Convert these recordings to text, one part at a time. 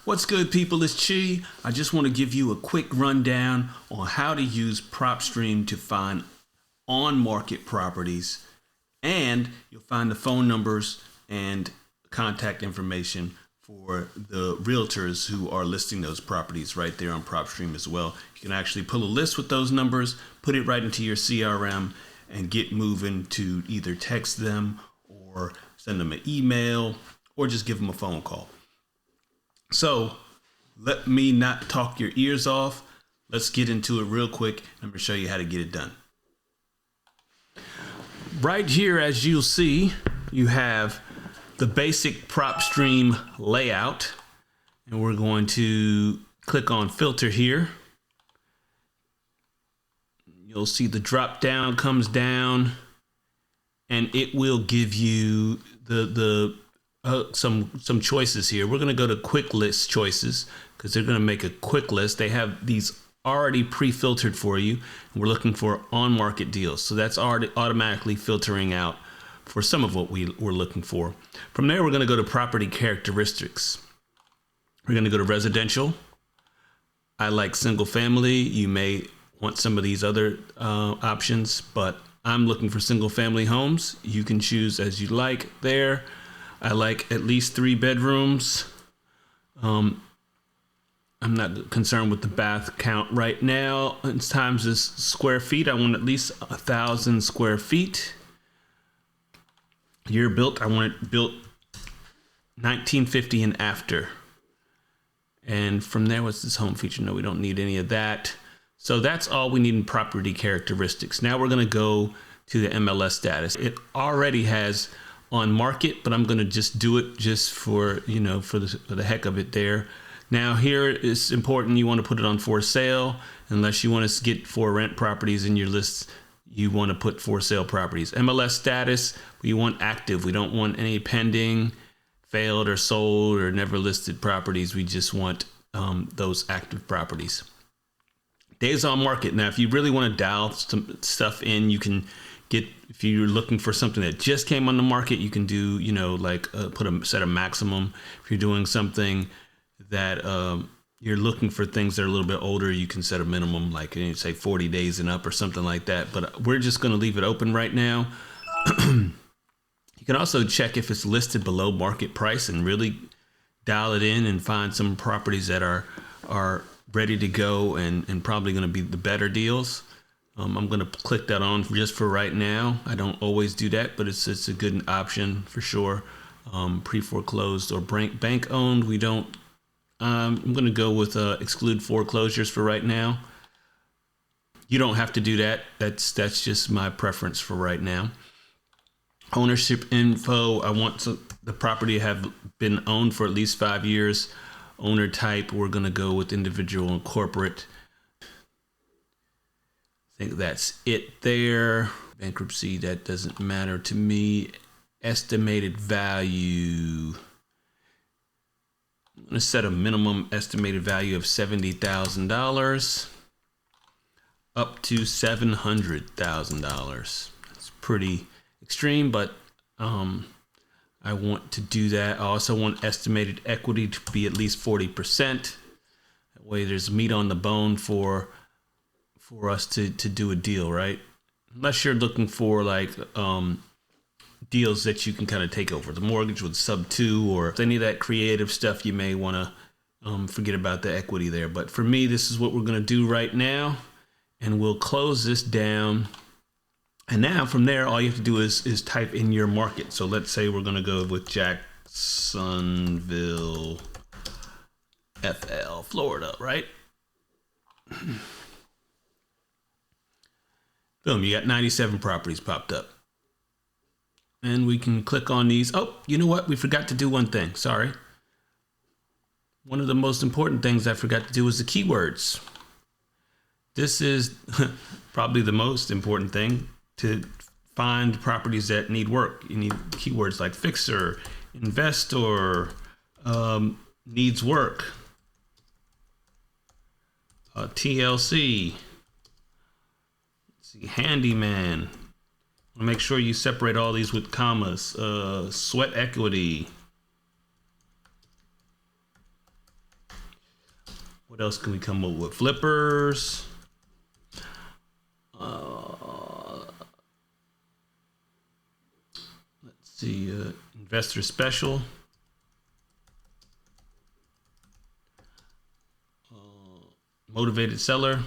What's good, people? It's Chi. I just want to give you a quick rundown on how to use Propstream to find on-market properties, and you'll find the phone numbers and contact information for the realtors who are listing those properties right there on Propstream as well. You can actually pull a list with those numbers, put it right into your CRM, and get moving to either text them or send them an email or just give them a phone call. So let me not talk your ears off. Let's get into it real quick. I'm going to show you how to get it done. Right here, as you'll see, you have the basic Propstream layout. And we're going to click on filter here. You'll see the drop down comes down and it will give you some choices here. We're going to go to quick list choices because they're going to make a quick list. They have these already pre-filtered for you. We're looking for on-market deals. So that's already automatically filtering out for some of what we're looking for. From there, we're going to go to property characteristics. We're going to go to residential. I like single family. You may want some of these other options, but I'm looking for single family homes. You can choose as you like there. I like at least 3 bedrooms. I'm not concerned with the bath count right now. In times of square feet, I want at least 1,000 square feet. Year built, I want it built 1950 and after. And from there, what's this home feature? No, we don't need any of that. So that's all we need in property characteristics. Now we're going to go to the MLS status. It already has on market, but I'm going to just do it just for, for the heck of it there. Now here it's important. You want to put it on for sale, unless you want to get for rent properties in your list. You want to put for sale properties. MLS status, we want active. We don't want any pending, failed or sold or never listed properties. We just want those active properties. Days on market. Now, if you really want to dial some stuff in, you can get, if you're looking for something that just came on the market, you can do, put a set a maximum. If you're doing something that you're looking for things that are a little bit older, you can set a minimum, like say 40 days and up or something like that. But we're just going to leave it open right now. You can also check if it's listed below market price and really dial it in and find some properties that are ready to go and probably going to be the better deals. I'm going to click that on just for right now. I don't always do that, but it's a good option for sure. Pre-foreclosed or bank owned, we don't. I'm going to go with exclude foreclosures for right now. You don't have to do that. That's just my preference for right now. Ownership info. I want the property to have been owned for at least 5 years. Owner type, we're going to go with individual and corporate. I think that's it there. Bankruptcy, that doesn't matter to me. Estimated value. I'm going to set a minimum estimated value of $70,000 up to $700,000. That's pretty extreme, but I want to do that. I also want estimated equity to be at least 40%. That way there's meat on the bone for us to do a deal, right? Unless you're looking for like deals that you can kind of take over. The mortgage with sub 2 or any of that creative stuff, you may want to forget about the equity there. But for me, this is what we're going to do right now. And we'll close this down. And now from there, all you have to do is type in your market. So let's say we're going to go with Jacksonville, FL, Florida, right? Boom, you got 97 properties popped up. And we can click on these. Oh, you know what? We forgot to do one thing. Sorry. One of the most important things I forgot to do was the keywords. This is probably the most important thing to find properties that need work. You need keywords like fixer, investor, needs work, TLC, let's see, handyman. Make sure you separate all these with commas. Sweat equity. What else can we come up with? Flippers. Let's see, investor special. Motivated seller.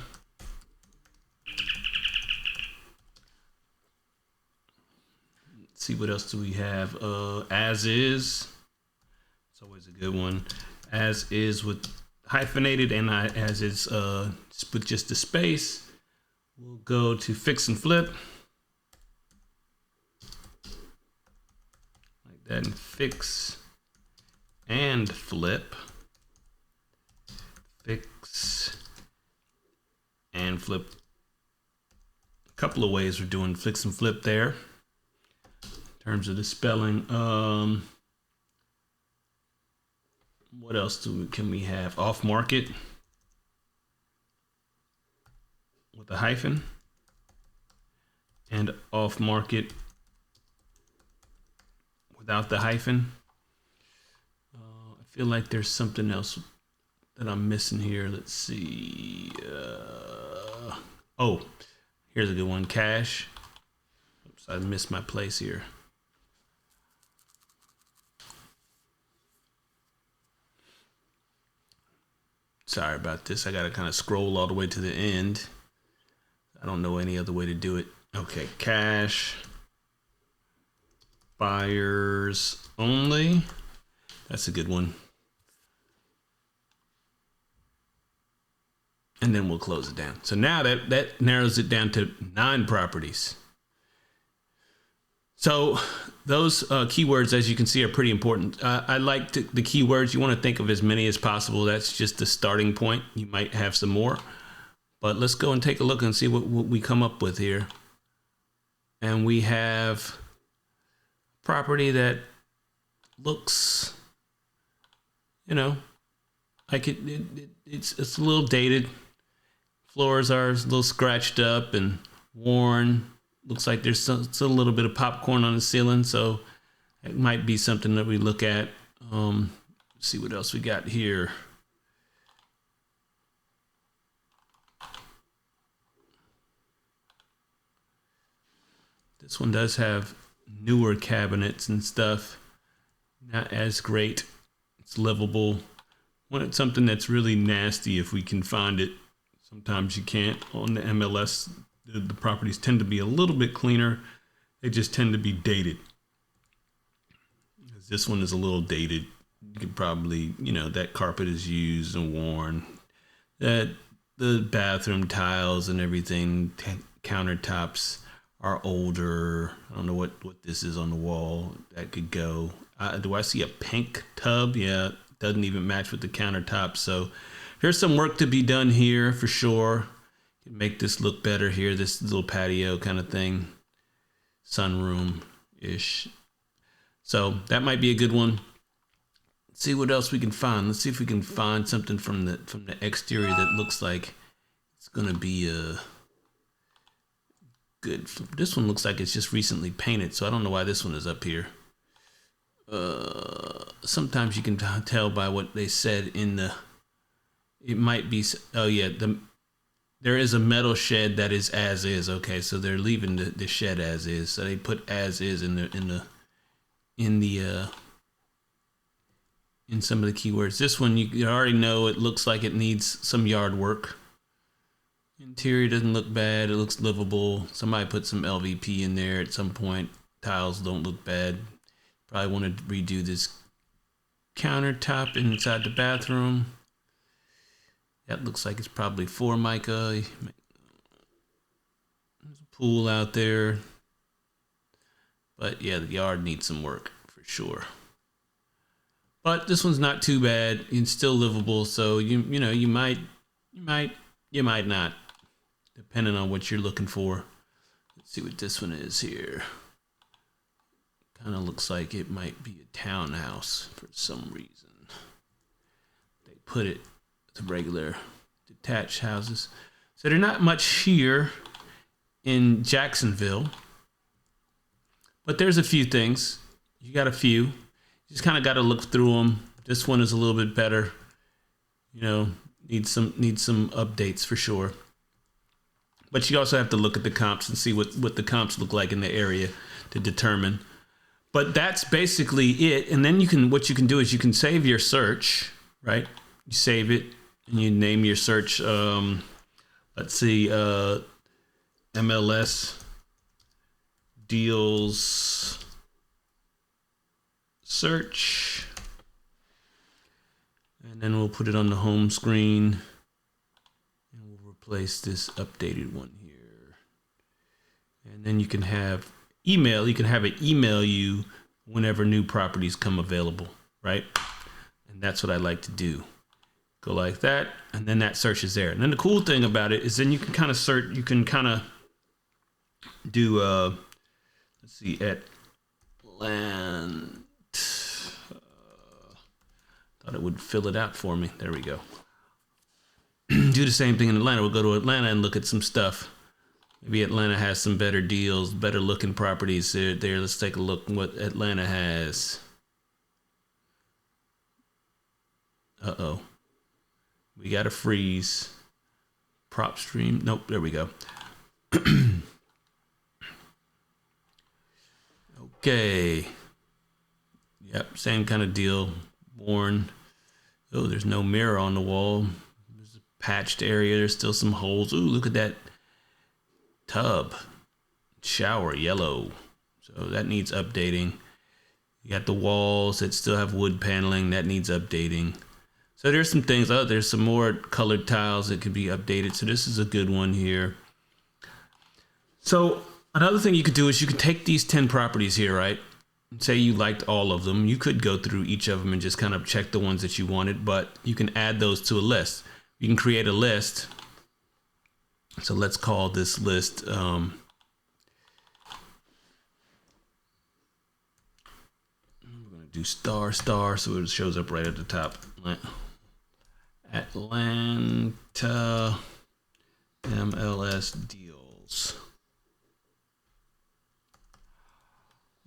Let's see, what else do we have? As is. It's always a good one. As is with hyphenated, and as is with just the space. We'll go to fix and flip. Like that, and fix and flip. Fix and flip. A couple of ways we're doing fix and flip there. In terms of the spelling. What else can we have? Off market with a hyphen, and off market without the hyphen. I feel like there's something else that I'm missing here. Let's see. Oh, here's a good one. Cash. Oops, I missed my place here. Sorry about this. I got to kind of scroll all the way to the end. I don't know any other way to do it. Okay, cash. Buyers only. That's a good one. And then we'll close it down. So now that narrows it down to 9 properties. So those keywords, as you can see, are pretty important. I like the keywords. You want to think of as many as possible. That's just the starting point. You might have some more. But let's go and take a look and see what we come up with here. And we have property that looks, you know, like it's a little dated. Floors are a little scratched up and worn. Looks like there's still a little bit of popcorn on the ceiling, so it might be something that we look at. See what else we got here. This one does have newer cabinets and stuff. Not as great. It's livable. Want something that's really nasty if we can find it. Sometimes you can't. On the MLS, the properties tend to be a little bit cleaner. They just tend to be dated. This one is a little dated. You could probably, you know, that carpet is used and worn. That the bathroom tiles and everything, countertops are older. I don't know what this is on the wall. That could go. Do I see a pink tub? Yeah, doesn't even match with the countertop. So there's some work to be done here for sure. Make this look better here. This little patio kind of thing. Sunroom-ish. So that might be a good one. Let's see what else we can find. Let's see if we can find something from the exterior that looks like it's gonna be good. This one looks like it's just recently painted, so I don't know why this one is up here. Sometimes you can tell by what they said in the. It might be. Oh yeah, there is a metal shed that is as is. Okay, so they're leaving the shed as is. So they put as is in some of the keywords. This one you already know it looks like it needs some yard work. Interior doesn't look bad. It looks livable. Somebody put some LVP in there at some point. Tiles don't look bad. Probably want to redo this countertop inside the bathroom. That looks like it's probably Formica. There's a pool out there. But yeah, the yard needs some work for sure. But this one's not too bad. It's still livable, so you might not, depending on what you're looking for. Let's see what this one is here. Kind of looks like it might be a townhouse for some reason. They put it to regular detached houses. So they're not much here in Jacksonville. But there's a few things. You got a few. You just kind of got to look through them. This one is a little bit better. You know, Needs some updates for sure. But you also have to look at the comps and see what the comps look like in the area to determine. But that's basically it. And then what you can do is you can save your search, right? You save it and you name your search. Let's see, MLS deals search. And then we'll put it on the home screen. And we'll replace this updated one here. And then you can have email. You can have it email you whenever new properties come available, right? And that's what I like to do. Go like that, and then that search is there. And then the cool thing about it is then you can kind of search. You can kind of do, let's see, Atlanta. Thought it would fill it out for me. There we go. Do the same thing in Atlanta. We'll go to Atlanta and look at some stuff. Maybe Atlanta has some better deals, better looking properties there. Let's take a look at what Atlanta has. Uh-oh. We got a freeze. Propstream. Nope, there we go. Okay. Yep, same kind of deal. Worn. Oh, there's no mirror on the wall. There's a patched area. There's still some holes. Ooh, look at that tub. Shower, yellow. So that needs updating. You got the walls that still have wood paneling. That needs updating. So there's some things. Oh, there's some more colored tiles that could be updated. So this is a good one here. So another thing you could do is you could take these 10 properties here, right? Say you liked all of them. You could go through each of them and just kind of check the ones that you wanted, but you can add those to a list. You can create a list. So let's call this list I'm going to do star so it shows up right at the top. Atlanta MLS deals.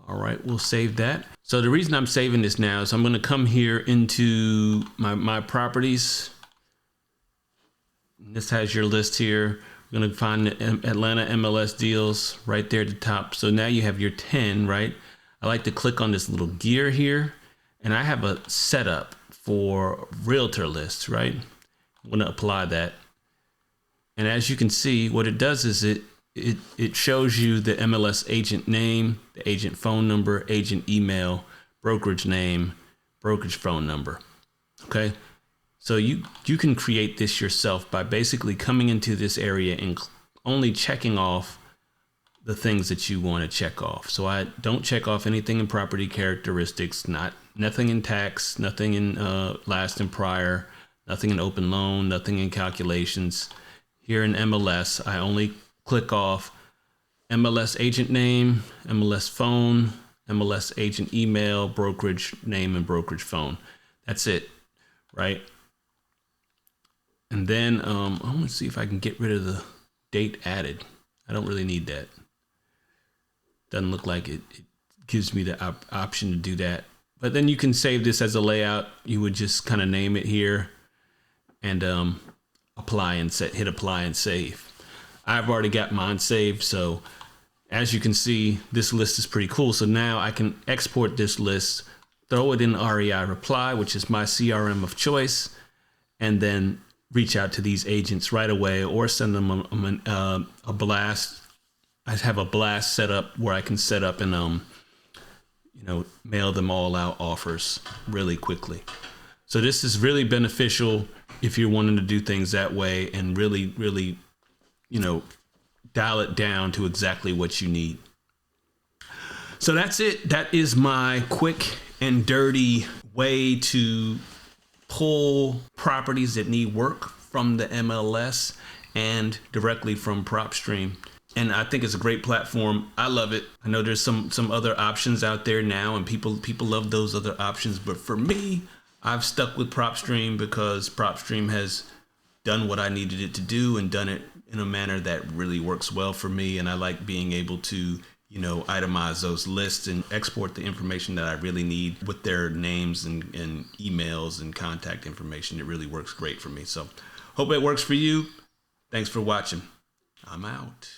All right, we'll save that. So the reason I'm saving this now is I'm going to come here into my properties. This has your list here. We're going to find the Atlanta MLS deals right there at the top. So now you have your 10, right? I like to click on this little gear here, and I have a setup for realtor lists, right? I'm going to apply that. And as you can see, what it does is it shows you the MLS agent name, the agent phone number, agent email, brokerage name, brokerage phone number. Okay. So you can create this yourself by basically coming into this area and only checking off the things that you want to check off. So I don't check off anything in property characteristics, nothing in tax, nothing in last and prior, nothing in open loan, nothing in calculations. Here in MLS, I only click off MLS agent name, MLS phone, MLS agent email, brokerage name, and brokerage phone. That's it, right? And then I want to see if I can get rid of the date added. I don't really need that. Doesn't look like it gives me the option to do that. But then you can save this as a layout. You would just kind of name it here and hit apply and save. I've already got mine saved. So as you can see, this list is pretty cool. So now I can export this list, throw it in REI Reply, which is my CRM of choice, and then reach out to these agents right away or send them a blast. I have a blast set up where I can set up and mail them all out offers really quickly. So this is really beneficial if you're wanting to do things that way and really, really, dial it down to exactly what you need. So that's it. That is my quick and dirty way to pull properties that need work from the MLS and directly from Propstream. And I think it's a great platform. I love it. I know there's some other options out there now, and people love those other options. But for me, I've stuck with Propstream because Propstream has done what I needed it to do and done it in a manner that really works well for me. And I like being able to itemize those lists and export the information that I really need with their names and emails and contact information. It really works great for me. So hope it works for you. Thanks for watching. I'm out.